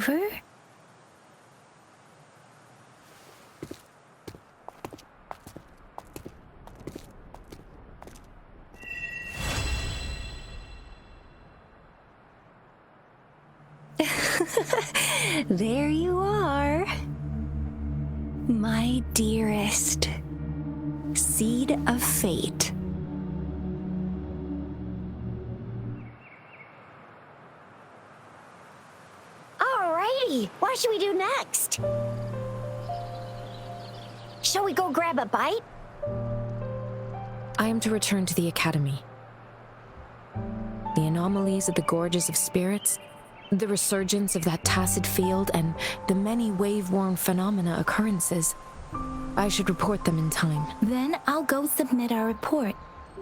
Rover? There you are. My dearest. Seed of fate. Alrighty, what should we do next? Shall we go grab a bite? I am to return to the Academy. The anomalies of the Gorges of Spirits, the resurgence of that tacit field, and the many wave-worn phenomena occurrences. I should report them in time. Then I'll go submit our report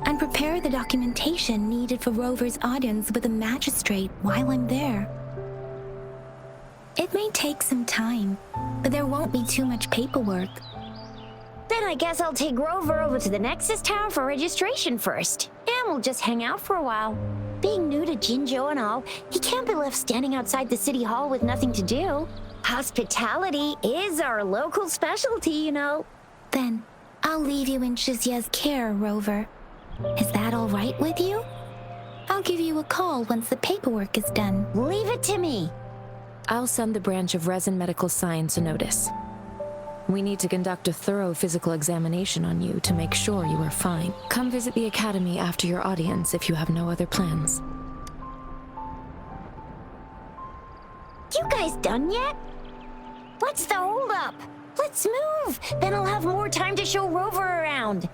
and prepare the documentation needed for Rover's audience with the magistrate while I'm there. It may take some time, but there won't be too much paperwork. Then I guess I'll take Rover over to the Nexus Tower for registration first, and we'll just hang out for a while. Being new to Jinzhou and all, he can't be left standing outside the city hall with nothing to do. Hospitality is our local specialty, you know. Then I'll leave you in Shizia's care, Rover. Is that all right with you? I'll give you a call once the paperwork is done. Leave it to me. I'll send the branch of Resin Medical Science a notice. We need to conduct a thorough physical examination on you to make sure you are fine. Come visit the Academy after your audience if you have no other plans. You guys done yet? What's the holdup? Let's move! Then I'll have more time to show Rover around.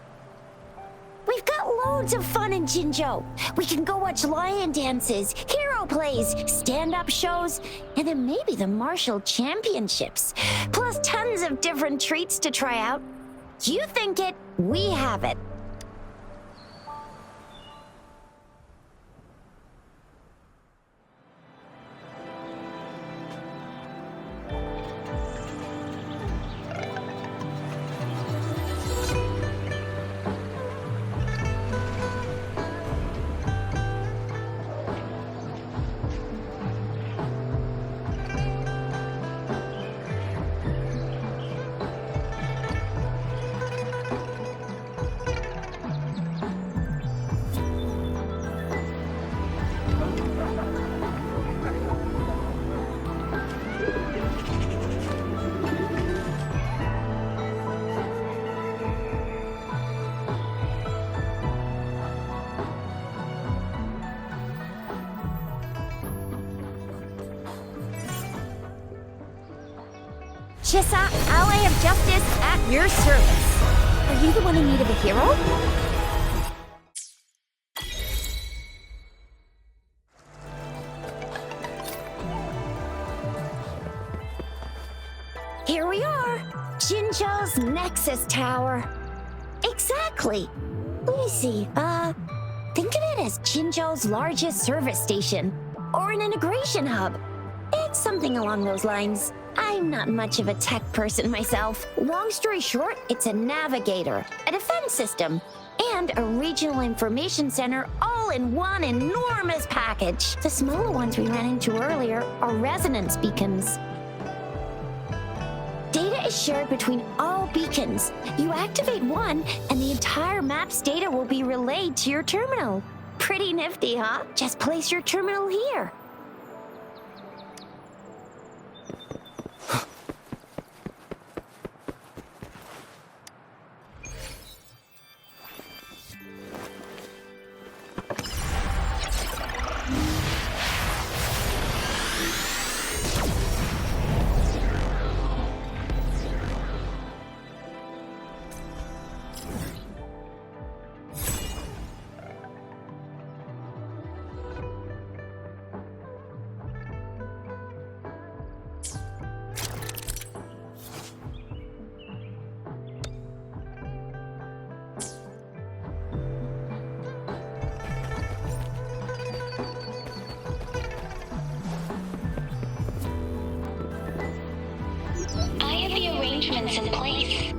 We've got loads of fun in Jinzhou. We can go watch lion dances, hero plays, stand-up shows, and then maybe the martial championships. Plus tons of different treats to try out. You think it, we have it. Chissa, ally of justice at your service. Are you the one in need of a hero? Here we are, Jinzhou's Nexus Tower. Exactly. Let me see, think of it as Jinzhou's largest service station, or an integration hub. It's something along those lines. I'm not much of a tech person myself. Long story short, it's a navigator, a defense system, and a regional information center all in one enormous package. The smaller ones we ran into earlier are resonance beacons. Data is shared between all beacons. You activate one, and the entire map's data will be relayed to your terminal. Pretty nifty, huh? Just place your terminal here. arrangements in place.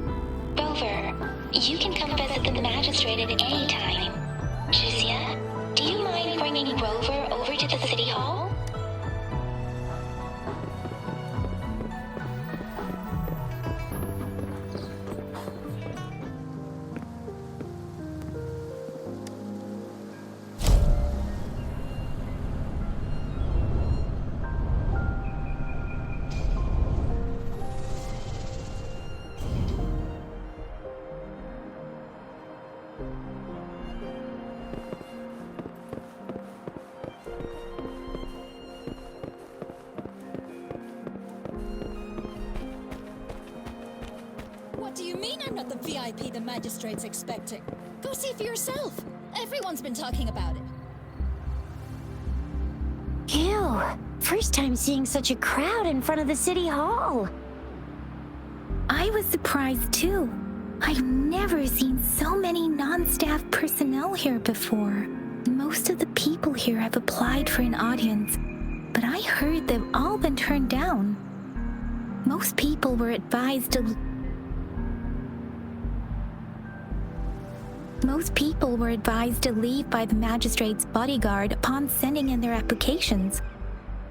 Rover, you can come visit the magistrate at any time. Jizia, do you mind bringing Rover over to the city hall? What do you mean I'm not the VIP the magistrate's expecting? Go see for yourself. Everyone's been talking about it. Ew. First time seeing such a crowd in front of the city hall. I was surprised too. I've never seen so many non-staff personnel here before. Most of the people here have applied for an audience, but I heard they've all been turned down. Most people were advised to leave by the magistrate's bodyguard upon sending in their applications.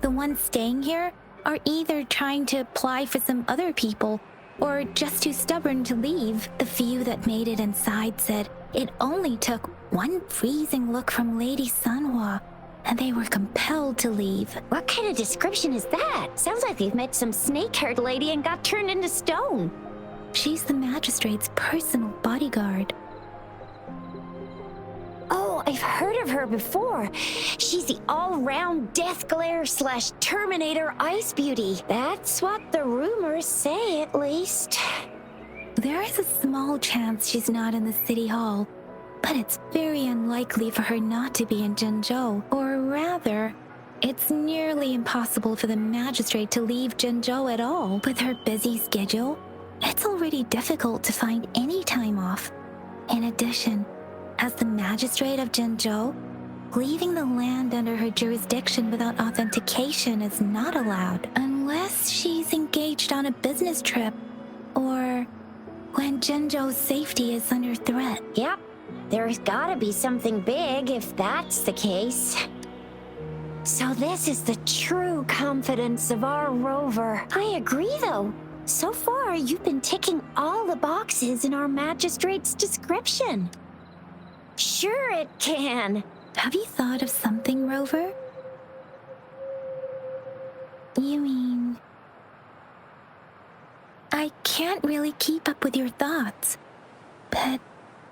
The ones staying here are either trying to apply for some other people or just too stubborn to leave. The few that made it inside said it only took one freezing look from Lady Sanhua and they were compelled to leave. What kind of description is that? Sounds like they've met some snake-haired lady and got turned into stone. She's the magistrate's personal bodyguard. Oh, I've heard of her before. She's the all-round Death Glare / Terminator Ice Beauty. That's what the rumors say, at least. There is a small chance she's not in the city hall, but it's very unlikely for her not to be in Zhengzhou. Or rather, it's nearly impossible for the magistrate to leave Zhengzhou at all. With her busy schedule, it's already difficult to find any time off. In addition, as the magistrate of Zhengzhou, leaving the land under her jurisdiction without authentication is not allowed, unless she's engaged on a business trip, or when Zhengzhou's safety is under threat. Yep, there's gotta be something big if that's the case. So this is the true confidence of our rover. I agree, though. So far, you've been ticking all the boxes in our magistrate's description. Sure it can. Have you thought of something, Rover? You mean... I can't really keep up with your thoughts, but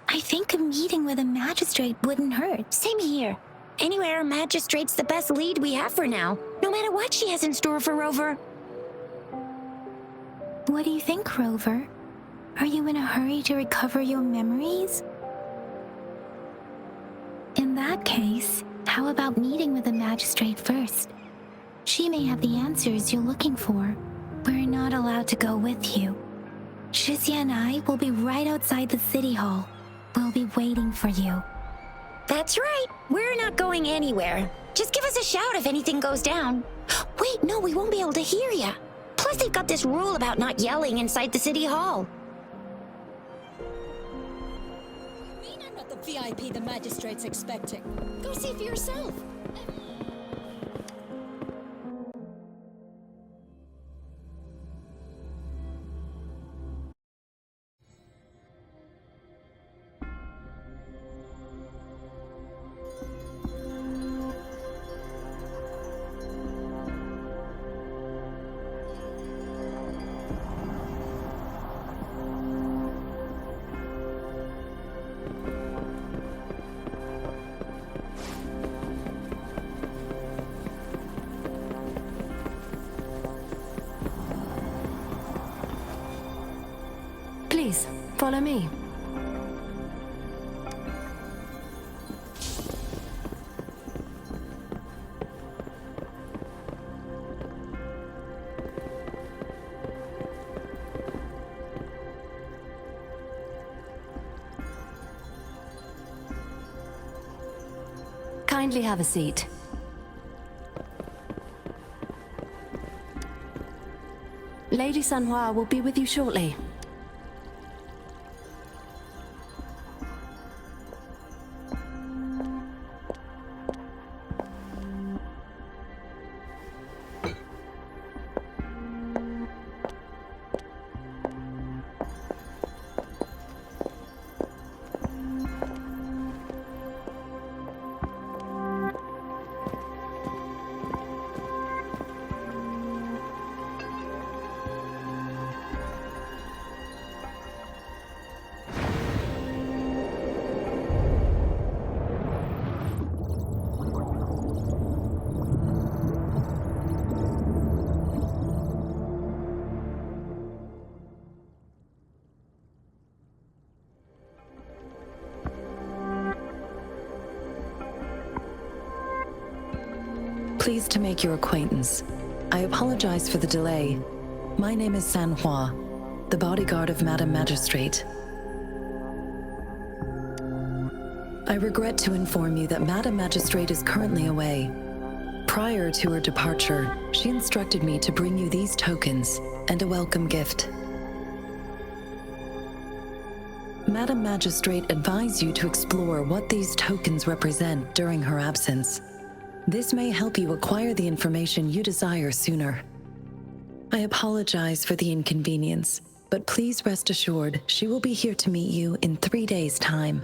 I think a meeting with a magistrate wouldn't hurt. Same here. Anyway, our magistrate's the best lead we have for now, no matter what she has in store for Rover. What do you think, Rover? Are you in a hurry to recover your memories? In that case, how about meeting with the magistrate first? She may have the answers you're looking for. We're not allowed to go with you. Shizia and I will be right outside the city hall. We'll be waiting for you. That's right. We're not going anywhere. Just give us a shout if anything goes down. Wait, no, we won't be able to hear ya. Plus, they've got this rule about not yelling inside the city hall. Not the VIP the magistrate's expecting. Go see for yourself. Please, follow me. Kindly have a seat. Lady Sanhua will be with you shortly. Pleased to make your acquaintance. I apologize for the delay. My name is Sanhua, the bodyguard of Madame Magistrate. I regret to inform you that Madame Magistrate is currently away. Prior to her departure, she instructed me to bring you these tokens and a welcome gift. Madame Magistrate advised you to explore what these tokens represent during her absence. This may help you acquire the information you desire sooner. I apologize for the inconvenience, but please rest assured she will be here to meet you in 3 days' time.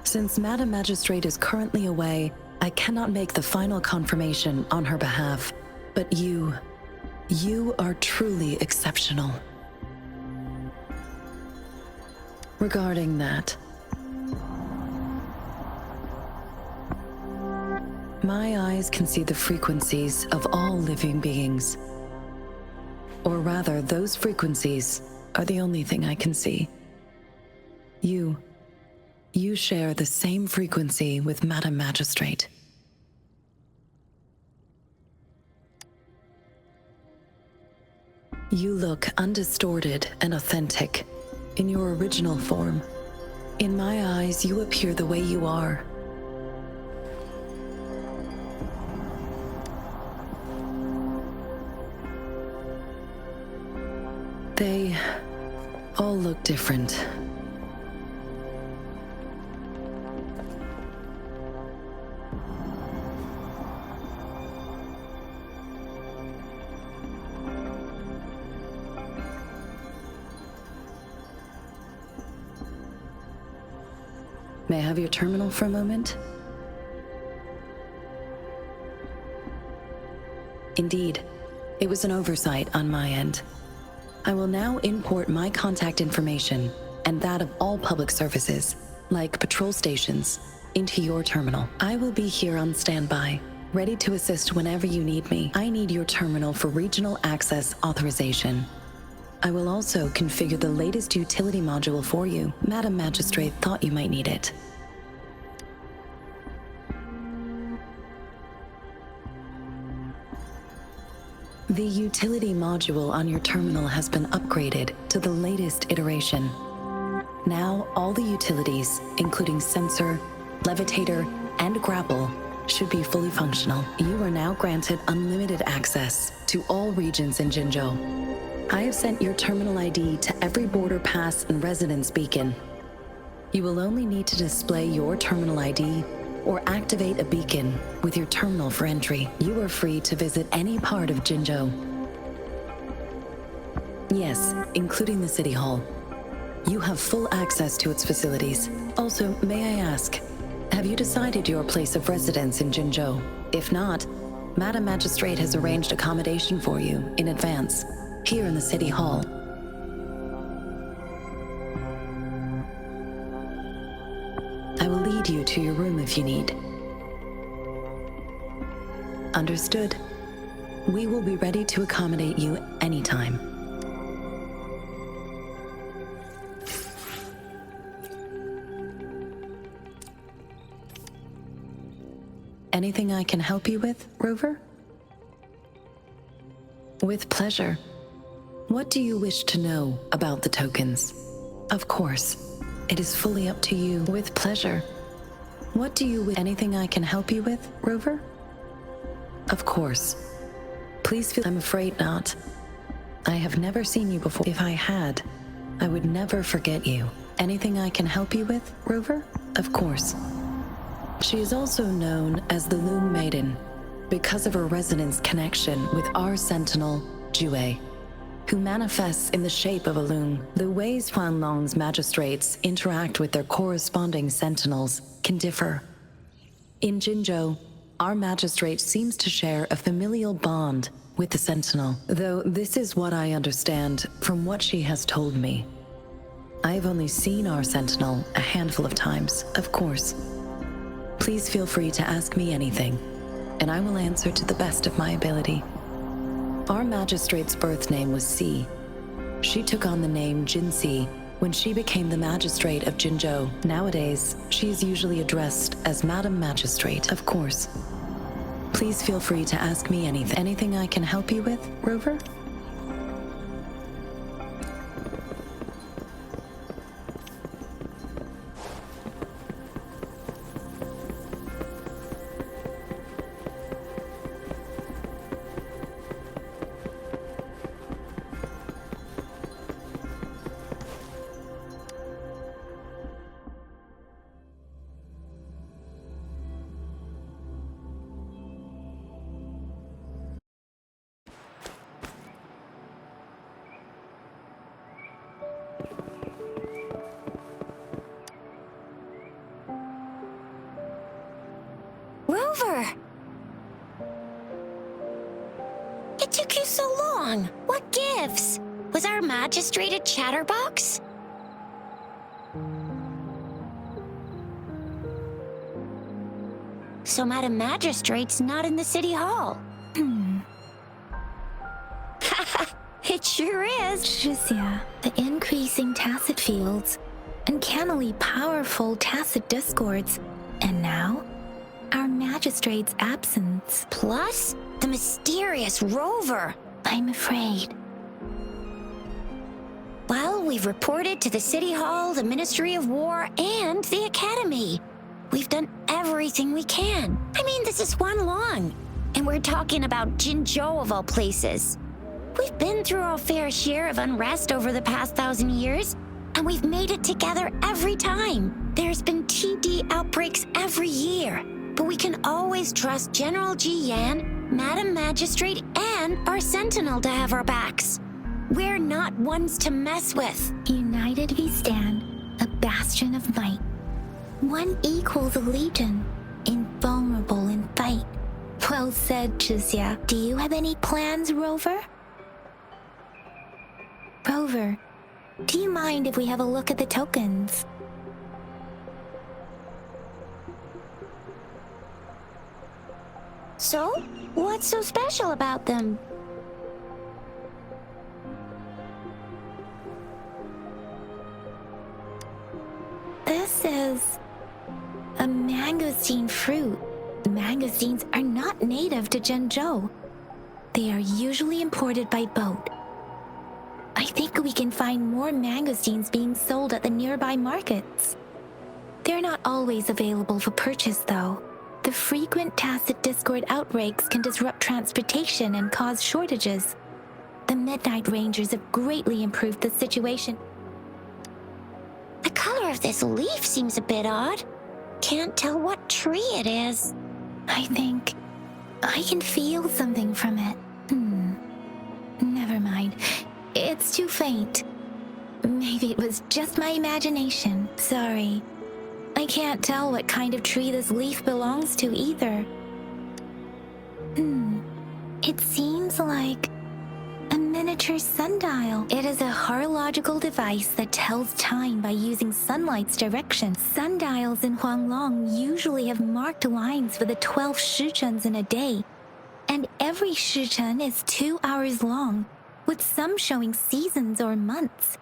Since Madame Magistrate is currently away, I cannot make the final confirmation on her behalf. But you are truly exceptional. Regarding that, my eyes can see the frequencies of all living beings. Or rather, those frequencies are the only thing I can see. You share the same frequency with Madame Magistrate. You look undistorted and authentic in your original form. In my eyes, you appear the way you are. They all look different. May I have your terminal for a moment? Indeed, it was an oversight on my end. I will now import my contact information and that of all public services, like patrol stations, into your terminal. I will be here on standby, ready to assist whenever you need me. I need your terminal for regional access authorization. I will also configure the latest utility module for you. Madame Magistrate thought you might need it. The utility module on your terminal has been upgraded to the latest iteration. Now, all the utilities, including sensor, levitator, and grapple, should be fully functional. You are now granted unlimited access to all regions in Jinzhou. I have sent your terminal ID to every border pass and residence beacon. You will only need to display your terminal ID or activate a beacon with your terminal for entry. You are free to visit any part of Jinzhou. Yes, including the City Hall. You have full access to its facilities. Also, may I ask, have you decided your place of residence in Jinzhou? If not, Madame Magistrate has arranged accommodation for you in advance, here in the City Hall. I will lead you to your room if you need. Understood. We will be ready to accommodate you anytime. Anything I can help you with, Rover? With pleasure. What do you wish to know about the tokens? Of course, it is fully up to you. With pleasure. What do you wish? Anything I can help you with, Rover? Of course. Please feel. I'm afraid not. I have never seen you before. If I had, I would never forget you. Anything I can help you with, Rover? Of course. She is also known as the Loom Maiden because of her resonance connection with our sentinel, Jue, who manifests in the shape of a loom. The ways Huanlong's magistrates interact with their corresponding sentinels can differ. In Jinzhou, our magistrate seems to share a familial bond with the sentinel, though this is what I understand from what she has told me. I've only seen our sentinel a handful of times, of course. Please feel free to ask me anything, and I will answer to the best of my ability. Our magistrate's birth name was Si. She took on the name Jinsi when she became the Magistrate of Jinzhou. Nowadays, she is usually addressed as Madam Magistrate, of course. Please feel free to ask me anything. Anything I can help you with, Rover? Rover! It took you so long. What gives? Was our magistrate a chatterbox? So Madam Magistrate's not in the city hall. It sure is. Shizia, the increasing tacit fields, uncannily powerful tacit discords, and now, our magistrate's absence. Plus, the mysterious Rover. I'm afraid. Well, we've reported to the City Hall, the Ministry of War, and the Academy. We've done everything we can. I mean, this is one long. And we're talking about Jinzhou of all places. We've been through our fair share of unrest over the past 1,000 years, and we've made it together every time. There's been TD outbreaks every year, but we can always trust General Ji Yan, Madam Magistrate, and our Sentinel to have our backs. We're not ones to mess with. United we stand, a bastion of might. One equals a legion, invulnerable in fight. Well said, Chizia. Do you have any plans, Rover? Rover, do you mind if we have a look at the tokens? So, what's so special about them? This is a mangosteen fruit. Mangosteens are not native to Jinzhou. They are usually imported by boat. I think we can find more mangosteens being sold at the nearby markets. They're not always available for purchase, though. The frequent tacit discord outbreaks can disrupt transportation and cause shortages. The Midnight Rangers have greatly improved the situation. The color of this leaf seems a bit odd. Can't tell what tree it is. I think I can feel something from it. Never mind. It's too faint. Maybe it was just my imagination. Sorry. I can't tell what kind of tree this leaf belongs to either. It seems like a miniature sundial. It is a horological device that tells time by using sunlight's direction. Sundials in Huanglong usually have marked lines for the 12 shichens in a day, and every shichen is 2 hours long, with some showing seasons or months.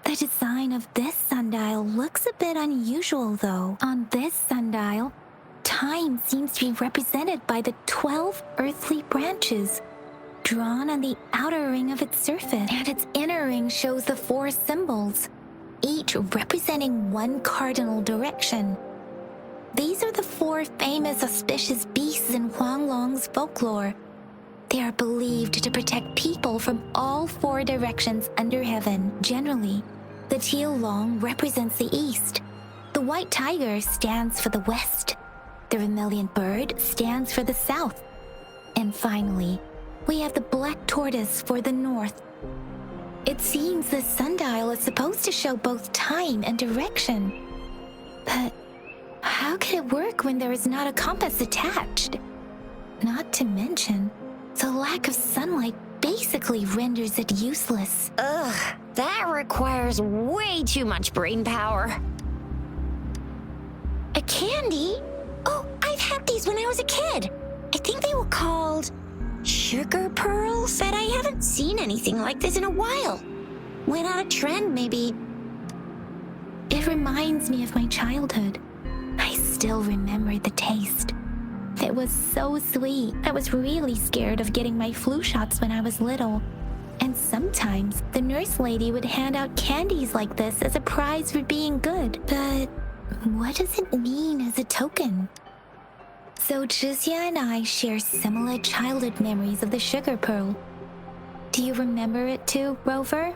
The design of this sundial looks a bit unusual, though. On this sundial, time seems to be represented by the 12 earthly branches drawn on the outer ring of its surface, and its inner ring shows the 4 symbols, each representing one cardinal direction. These are the 4 famous auspicious beasts in Huanglong's folklore. They are believed to protect people from all 4 directions under heaven. Generally, the teal long represents the east. The white tiger stands for the west. The vermilion bird stands for the south. And finally, we have the black tortoise for the north. It seems the sundial is supposed to show both time and direction. But how could it work when there is not a compass attached? Not to mention, the lack of sunlight basically renders it useless. Ugh, that requires way too much brain power. A candy? Oh, I've had these when I was a kid. I think they were called sugar pearls, but I haven't seen anything like this in a while. Went out of trend, maybe. reminds me of my childhood. I still remember the taste. It was so sweet. I was really scared of getting my flu shots when I was little. And sometimes the nurse lady would hand out candies like this as a prize for being good. But what does it mean as a token? So Jizya and I share similar childhood memories of the sugar pearl. Do you remember it too, Rover?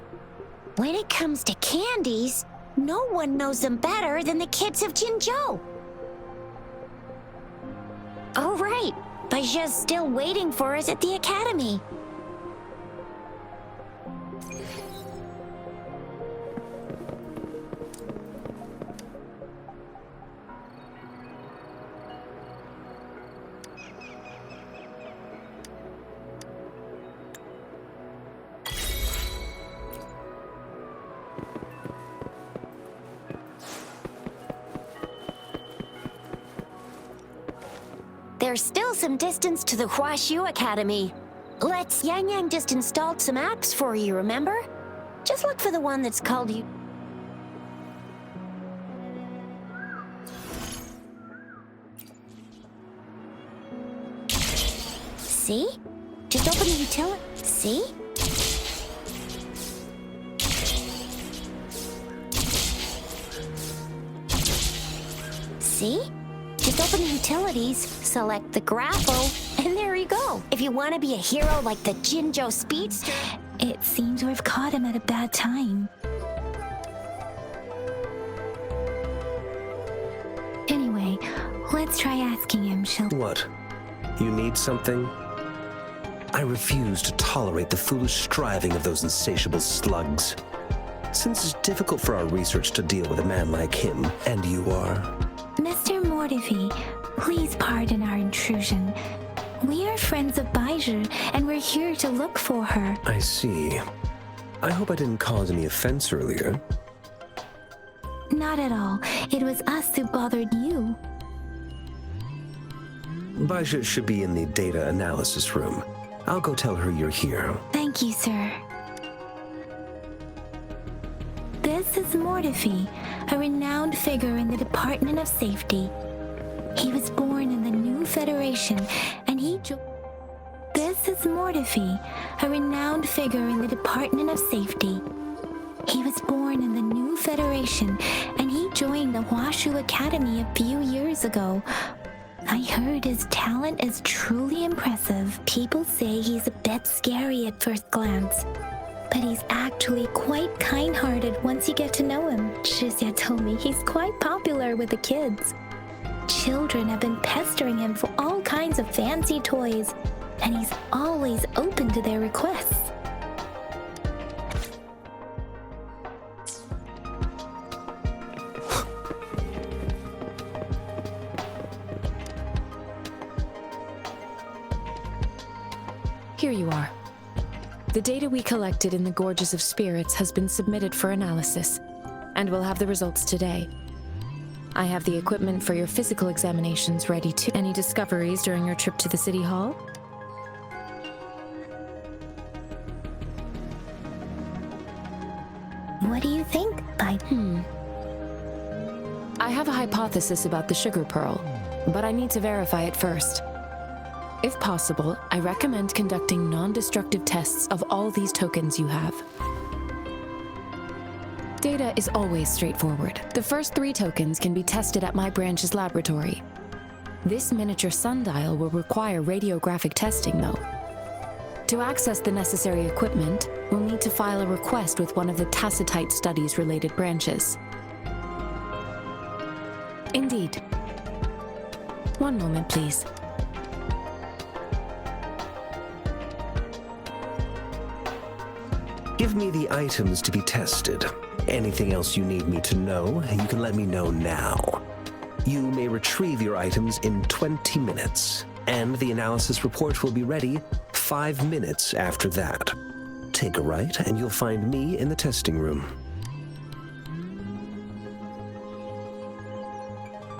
When it comes to candies, no one knows them better than the kids of Jinzhou. Oh, right. Baijia's still waiting for us at the academy. There's still some distance to the Huaxu Academy. Yang Yang just installed some apps for you, remember? Just look for the one that's called you. See? Just open the utility. See? See? Just open the utilities, select the grapple, and there you go. If you want to be a hero like the Jinzhou Speedster... It seems we've caught him at a bad time. Anyway, let's try asking him, shall we? What? You need something? I refuse to tolerate the foolish striving of those insatiable slugs. Since it's difficult for our research to deal with a man like him, and you are... Mr. Mortivy, please pardon our intrusion. We are friends of Baizhi, and we're here to look for her. I see. I hope I didn't cause any offense earlier. Not at all. It was us who bothered you. Baizhi should be in the data analysis room. I'll go tell her you're here. Thank you, sir. This is Mortivy, a renowned figure in the Department of Safety. He was born in the new Federation, and This is Mortivy, a renowned figure in the Department of Safety. He was born in the new Federation, and he joined the Huaxu Academy a few years ago. I heard his talent is truly impressive. People say he's a bit scary at first glance, but he's actually quite kind-hearted once you get to know him. Jizya told me he's quite popular with the kids. Children have been pestering him for all kinds of fancy toys, and he's always open to their requests. Here you are. The data we collected in the Gorges of Spirits has been submitted for analysis, and we'll have the results today. I have the equipment for your physical examinations ready too. Any discoveries during your trip to the City Hall? What do you think, I have a hypothesis about the sugar pearl, but I need to verify it first. If possible, I recommend conducting non-destructive tests of all these tokens you have. Data is always straightforward. The first 3 tokens can be tested at my branch's laboratory. This miniature sundial will require radiographic testing, though. To access the necessary equipment, we'll need to file a request with one of the Tacitite Studies-related branches. Indeed. One moment, please. Give me the items to be tested. Anything else you need me to know, you can let me know now. You may retrieve your items in 20 minutes, and the analysis report will be ready 5 minutes after that. Take a right, and you'll find me in the testing room.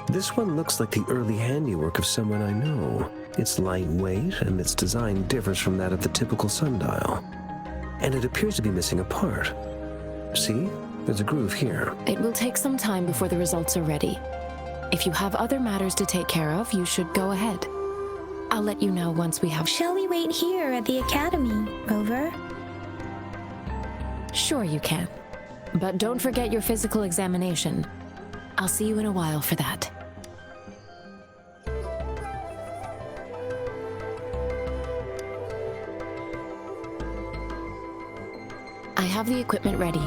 This one looks like the early handiwork of someone I know. It's lightweight, and its design differs from that of the typical sundial. And it appears to be missing a part. See? There's a groove here. It will take some time before the results are ready. If you have other matters to take care of, you should go ahead. I'll let you know once we have... Shall we wait here at the academy, Rover? Sure you can. But don't forget your physical examination. I'll see you in a while for that. I have the equipment ready.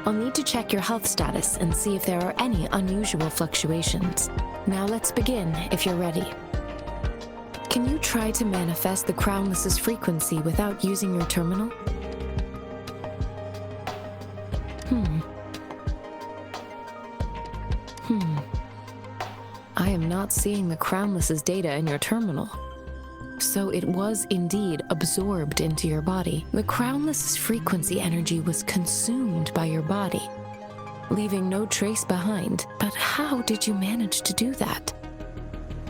I'll need to check your health status and see if there are any unusual fluctuations. Now let's begin, if you're ready. Can you try to manifest the Crownless's frequency without using your terminal? I am not seeing the Crownless's data in your terminal. So it was indeed absorbed into your body. The Crownless's frequency energy was consumed by your body, leaving no trace behind. But how did you manage to do that?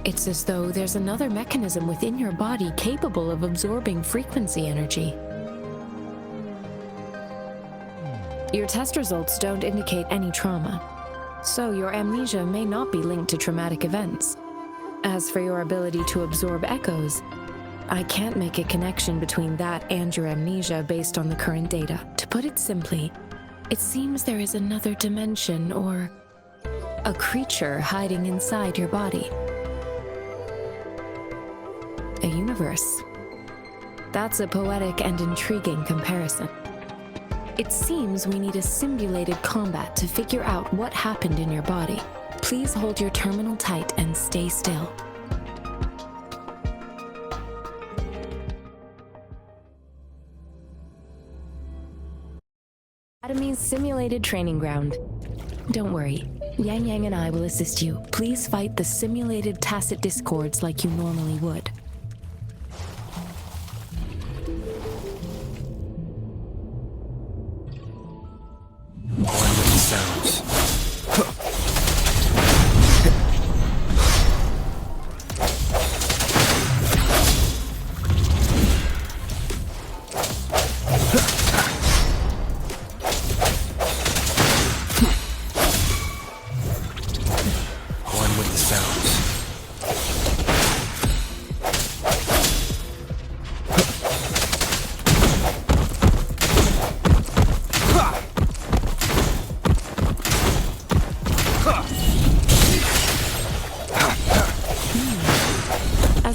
It's as though there's another mechanism within your body capable of absorbing frequency energy. Your test results don't indicate any trauma, so your amnesia may not be linked to traumatic events. As for your ability to absorb echoes, I can't make a connection between that and your amnesia based on the current data. To put it simply, it seems there is another dimension or a creature hiding inside your body. A universe. That's a poetic and intriguing comparison. It seems we need a simulated combat to figure out what happened in your body. Please hold your terminal tight and stay still. Academy's simulated training ground. Don't worry, Yang Yang and I will assist you. Please fight the simulated tacit discords like you normally would.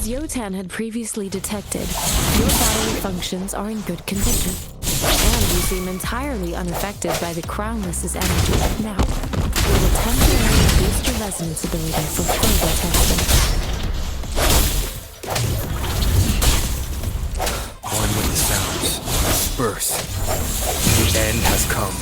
Yotan had previously detected, your bodily functions are in good condition, and you seem entirely unaffected by the Crownless's energy. Now, we will temporarily boost your resonance ability for further testing. On with the sounds. Birth. The end has come.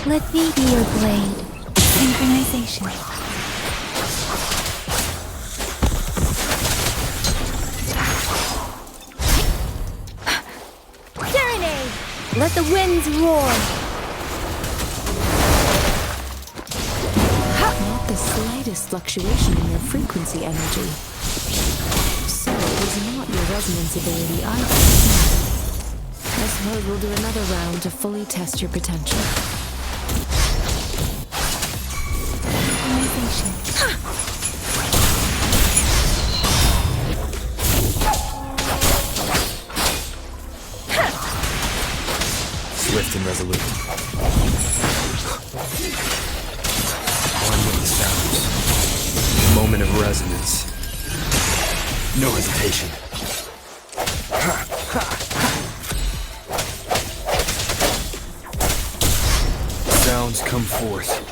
Let me be your blade. Synchronization. Serenade! Let the winds roar! Not the slightest fluctuation in your frequency energy. So it was not your resonance ability either. I suppose we'll do another round to fully test your potential. Swift and resolute. One with the sounds. Moment of resonance. No hesitation. Sounds come forth.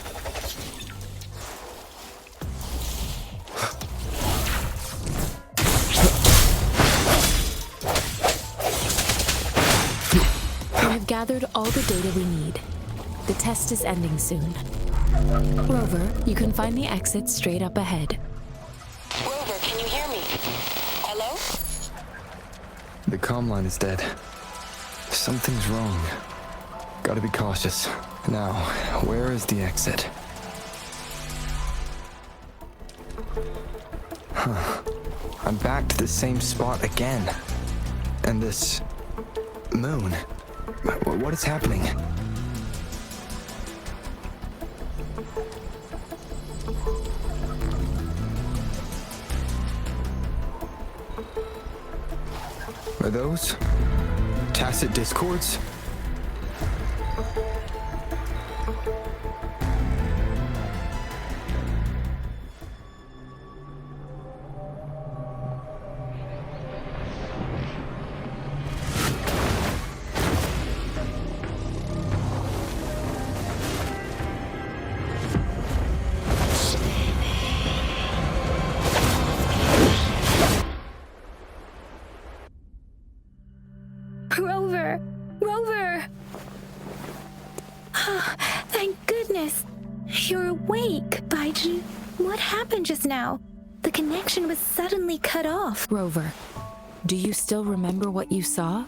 Gathered all the data we need. The test is ending soon. Rover, you can find the exit straight up ahead. Rover, can you hear me? Hello? The comm line is dead. Something's wrong. Gotta be cautious. Now, where is the exit? I'm back to the same spot again. And this moon. What is happening? Are those tacit discords? Rover! Rover! Ah, thank goodness! You're awake, Baiju. What happened just now? The connection was suddenly cut off. Rover, do you still remember what you saw?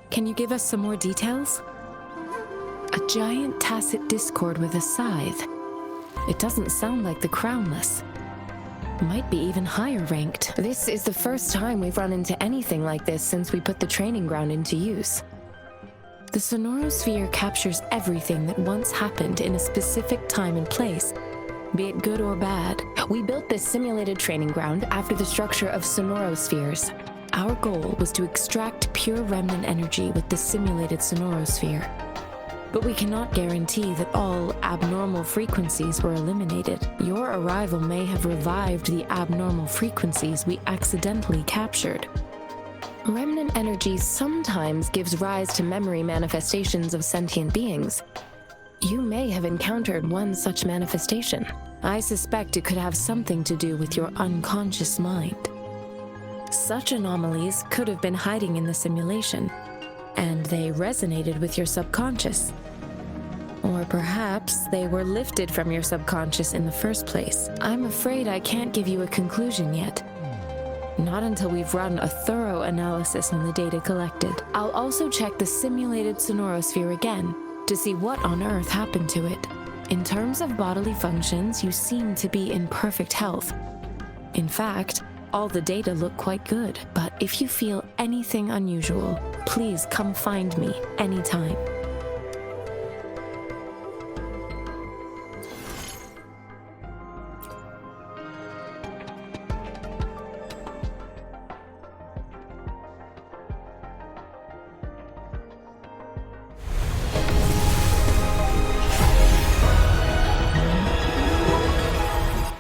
Can you give us some more details? A giant tacit discord with a scythe. It doesn't sound like the crownless. Might be even higher ranked. This is the first time we've run into anything like this since we put the training ground into use. The sonorosphere captures everything that once happened in a specific time and place, be it good or bad. We built this simulated training ground after the structure of sonorospheres. Our goal was to extract pure remnant energy with the simulated sonorosphere. But we cannot guarantee that all abnormal frequencies were eliminated. Your arrival may have revived the abnormal frequencies we accidentally captured. Remnant energy sometimes gives rise to memory manifestations of sentient beings. You may have encountered one such manifestation. I suspect it could have something to do with your unconscious mind. Such anomalies could have been hiding in the simulation, and they resonated with your subconscious. Or perhaps they were lifted from your subconscious in the first place. I'm afraid I can't give you a conclusion yet. Not until we've run a thorough analysis on the data collected. I'll also check the simulated sonorosphere again to see what on earth happened to it. In terms of bodily functions, you seem to be in perfect health. In fact, all the data look quite good, but if you feel anything unusual, please come find me anytime.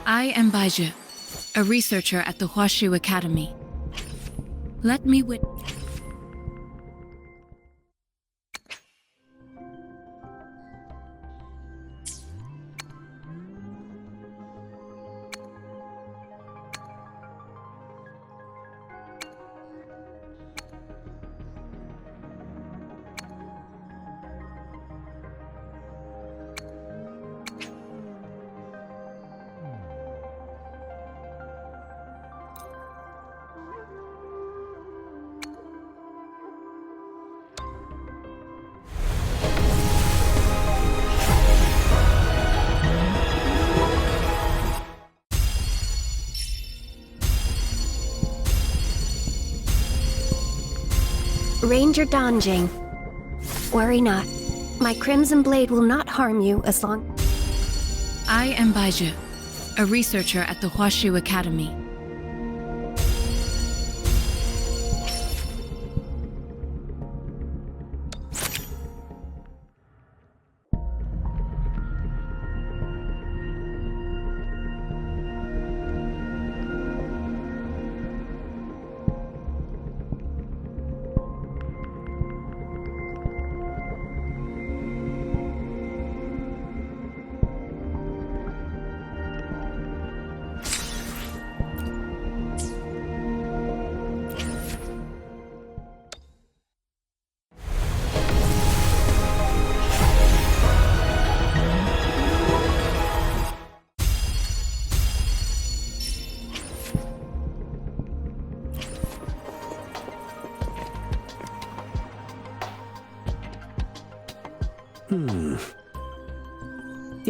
I am Baiju, a researcher at the Huashu Academy. Let me Ranger Danjing. Worry not. My Crimson Blade will not harm you as long... I am Baiju, a researcher at the Huashu Academy.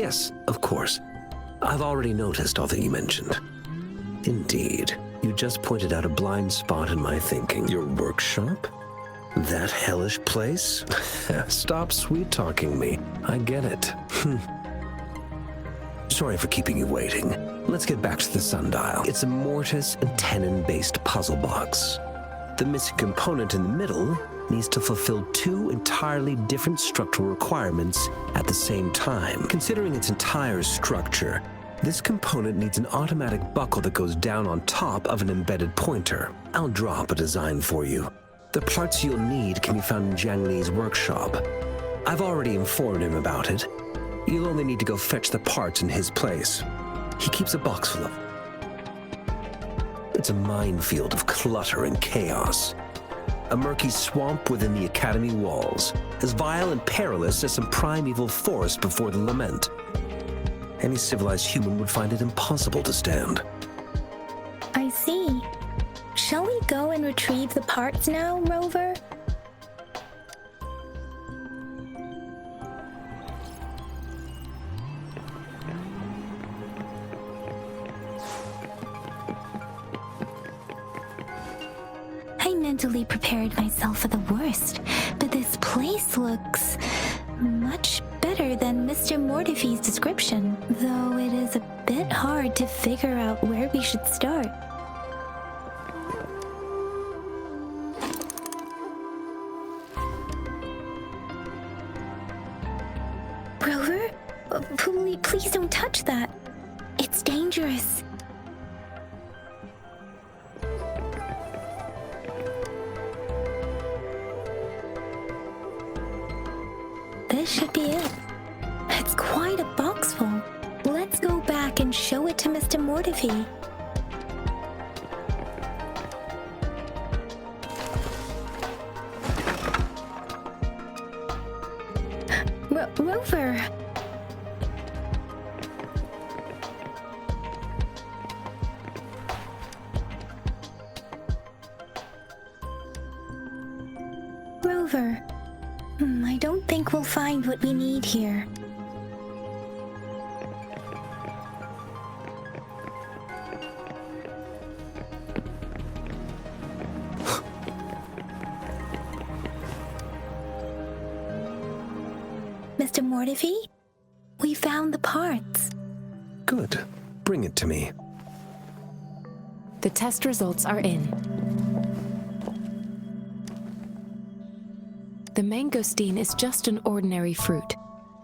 Yes, of course. I've already noticed all that you mentioned. Indeed, you just pointed out a blind spot in my thinking. Your workshop? That hellish place? Stop sweet-talking me. I get it. Sorry for keeping you waiting. Let's get back to the sundial. It's a mortise and tenon-based puzzle box. The missing component in the middle needs to fulfill two entirely different structural requirements at the same time. Considering its entire structure, this component needs an automatic buckle that goes down on top of an embedded pointer. I'll drop a design for you. The parts you'll need can be found in Jiang Li's workshop. I've already informed him about it. You'll only need to go fetch the parts in his place. He keeps a box full of them. It's a minefield of clutter and chaos. A murky swamp within the Academy walls, as vile and perilous as some primeval forest before the lament. Any civilized human would find it impossible to stand. I see. Shall we go and retrieve the parts now, Rover? I mentally prepared myself for the worst, but this place looks much better than Mr. Mortify's description, though it is a bit hard to figure out where we should start. Rover? Please don't touch that. It's dangerous. This should be it. It's quite a box full. Let's go back and show it to Mr. Mortify. Rover! Rover. I don't think we'll find what we need here. Mr. Mortify, we found the parts. Good. Bring it to me. The test results are in. The mangosteen is just an ordinary fruit.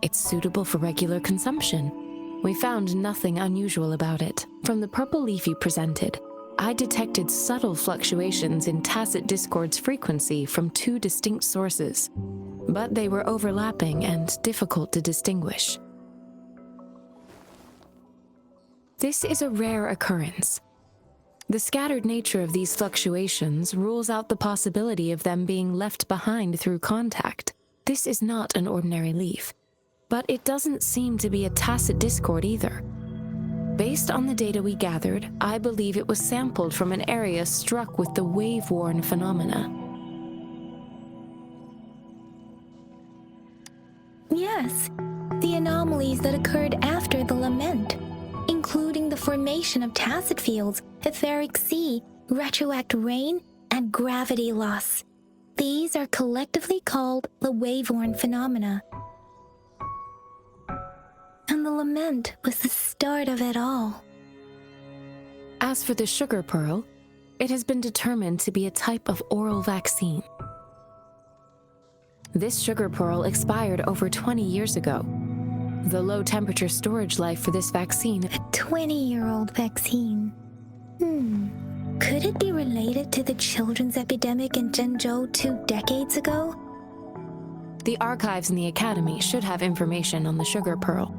It's suitable for regular consumption. We found nothing unusual about it. From the purple leaf you presented, I detected subtle fluctuations in tacit discord's frequency from two distinct sources, but they were overlapping and difficult to distinguish. This is a rare occurrence. The scattered nature of these fluctuations rules out the possibility of them being left behind through contact. This is not an ordinary leaf, but it doesn't seem to be a tacit discord either. Based on the data we gathered, I believe it was sampled from an area struck with the wave-worn phenomena. Yes, the anomalies that occurred after the lament, including the formation of tacit fields, etheric sea, retroact rain, and gravity loss. These are collectively called the wave-worn phenomena. And the lament was the start of it all. As for the sugar pearl, it has been determined to be a type of oral vaccine. This sugar pearl expired over 20 years ago. The low-temperature storage life for this vaccine... A 20-year-old vaccine. Could it be related to the children's epidemic in Zhengzhou 2 decades ago? The archives in the Academy should have information on the sugar pearl.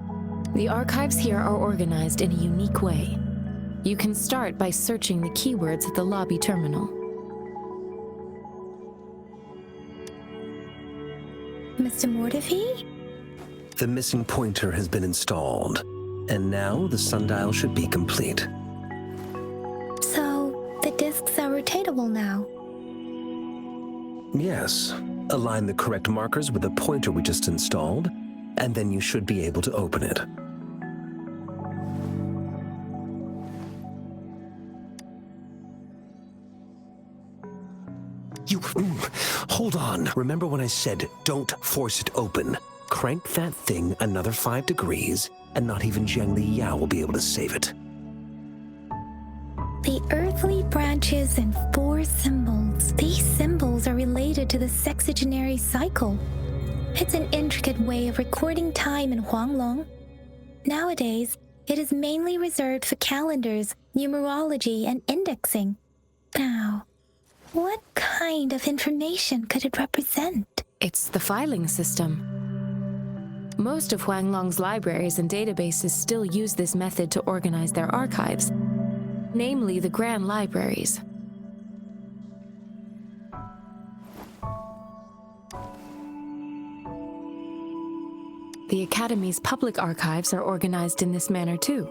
The archives here are organized in a unique way. You can start by searching the keywords at the lobby terminal. Mr. Mortify? The missing pointer has been installed, and now the sundial should be complete. So, the discs are rotatable now? Yes. Align the correct markers with the pointer we just installed, and then you should be able to open it. Hold on. Remember when I said don't force it open? Crank that thing another 5 degrees, and not even Zheng Li Yao will be able to save it. The earthly branches and 4 symbols. These symbols are related to the sexagenary cycle. It's an intricate way of recording time in Huanglong. Nowadays, it is mainly reserved for calendars, numerology, and indexing. Now, what kind of information could it represent? It's the filing system. Most of Huanglong's libraries and databases still use this method to organize their archives, namely the Grand Libraries. The Academy's public archives are organized in this manner too.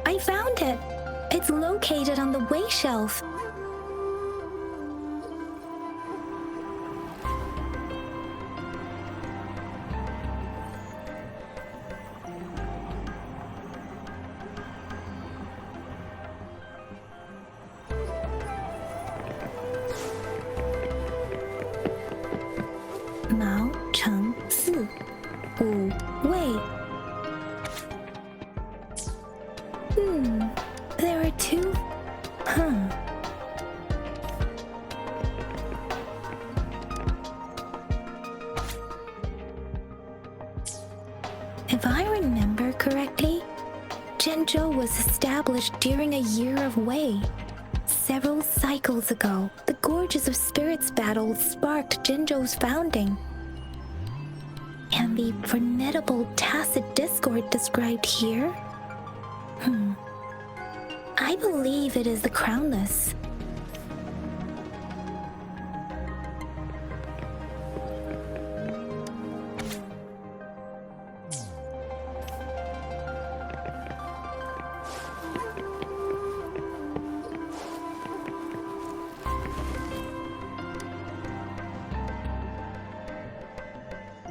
I found it! It's located on the way shelf. Mao Cheng Si Wu Wei. There are 2? If I remember correctly, Zhenzhou was established during a year of Wei. Several cycles ago, the Gorges of Spirits battle sparked Zhenzhou's founding. And the formidable tacit discord described here? I believe it is the Crownless.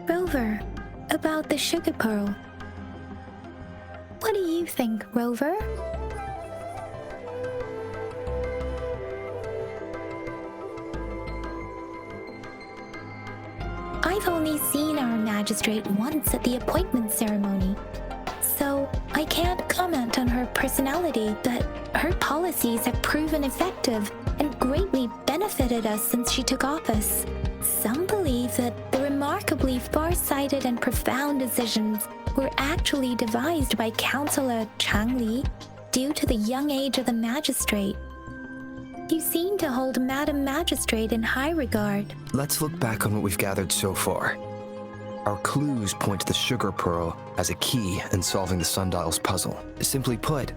Rover, about the sugar pearl. What do you think, Rover? I've only seen our magistrate once at the appointment ceremony, so I can't comment on her personality, but her policies have proven effective and greatly benefited us since she took office. Some believe that the remarkably far-sighted and profound decisions were actually devised by Councillor Chang Li due to the young age of the magistrate. You seem to hold Madam Magistrate in high regard. Let's look back on what we've gathered so far. Our clues point to the sugar pearl as a key in solving the sundial's puzzle. Simply put,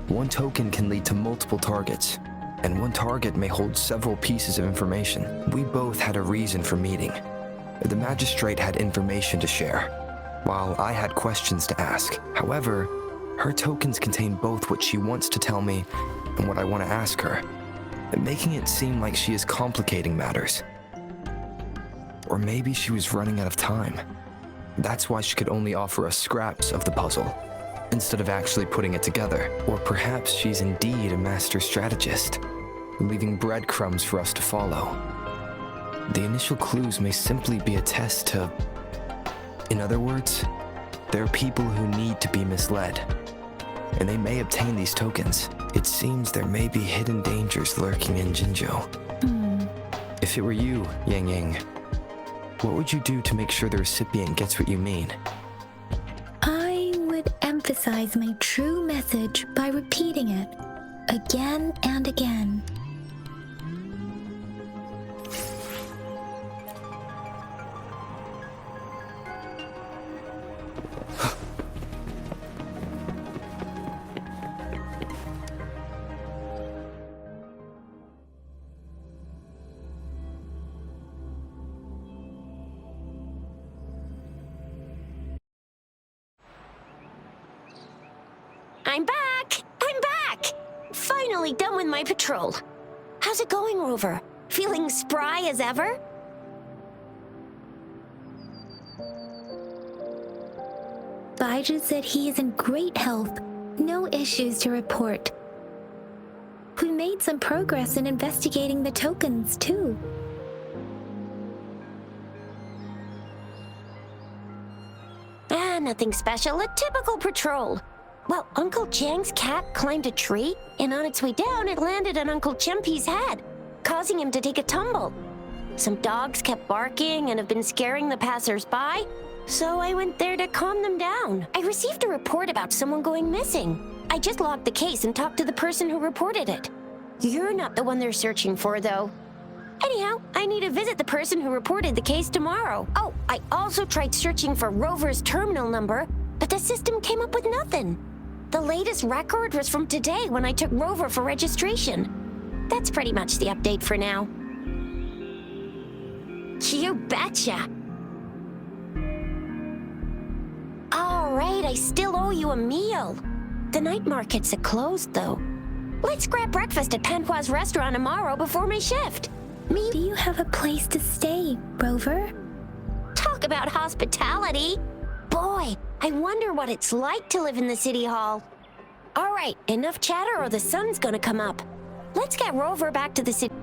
one token can lead to multiple targets, and one target may hold several pieces of information. We both had a reason for meeting. The magistrate had information to share, while I had questions to ask. However, her tokens contain both what she wants to tell me and what I want to ask her, making it seem like she is complicating matters. Or maybe she was running out of time. That's why she could only offer us scraps of the puzzle, instead of actually putting it together. Or perhaps she's indeed a master strategist, leaving breadcrumbs for us to follow. The initial clues may simply be a test to... In other words, there are people who need to be misled, and they may obtain these tokens. It seems there may be hidden dangers lurking in Jinzhou. If it were you, Yang Yang, what would you do to make sure the recipient gets what you mean? I would emphasize my true message by repeating it again and again. I'm back! I'm back! finally done with my patrol. How's it going, Rover? Feeling spry as ever? Baiju said he is in great health. No issues to report. We made some progress in investigating the tokens, too. Nothing special. A typical patrol. Well, Uncle Jang's cat climbed a tree, and on its way down, it landed on Uncle Chempi's head, causing him to take a tumble. Some dogs kept barking and have been scaring the passers-by, so I went there to calm them down. I received a report about someone going missing. I just logged the case and talked to the person who reported it. You're not the one they're searching for, though. Anyhow, I need to visit the person who reported the case tomorrow. Oh, I also tried searching for Rover's terminal number, but the system came up with nothing. The latest record was from today when I took Rover for registration. That's pretty much the update for now. You betcha! All right, I still owe you a meal. The night markets are closed, though. Let's grab breakfast at Panhua's restaurant tomorrow before my shift. Do you have a place to stay, Rover? Talk about hospitality. Boy, I wonder what it's like to live in the city hall. All right, enough chatter or the sun's gonna come up. Let's get Rover back to the city.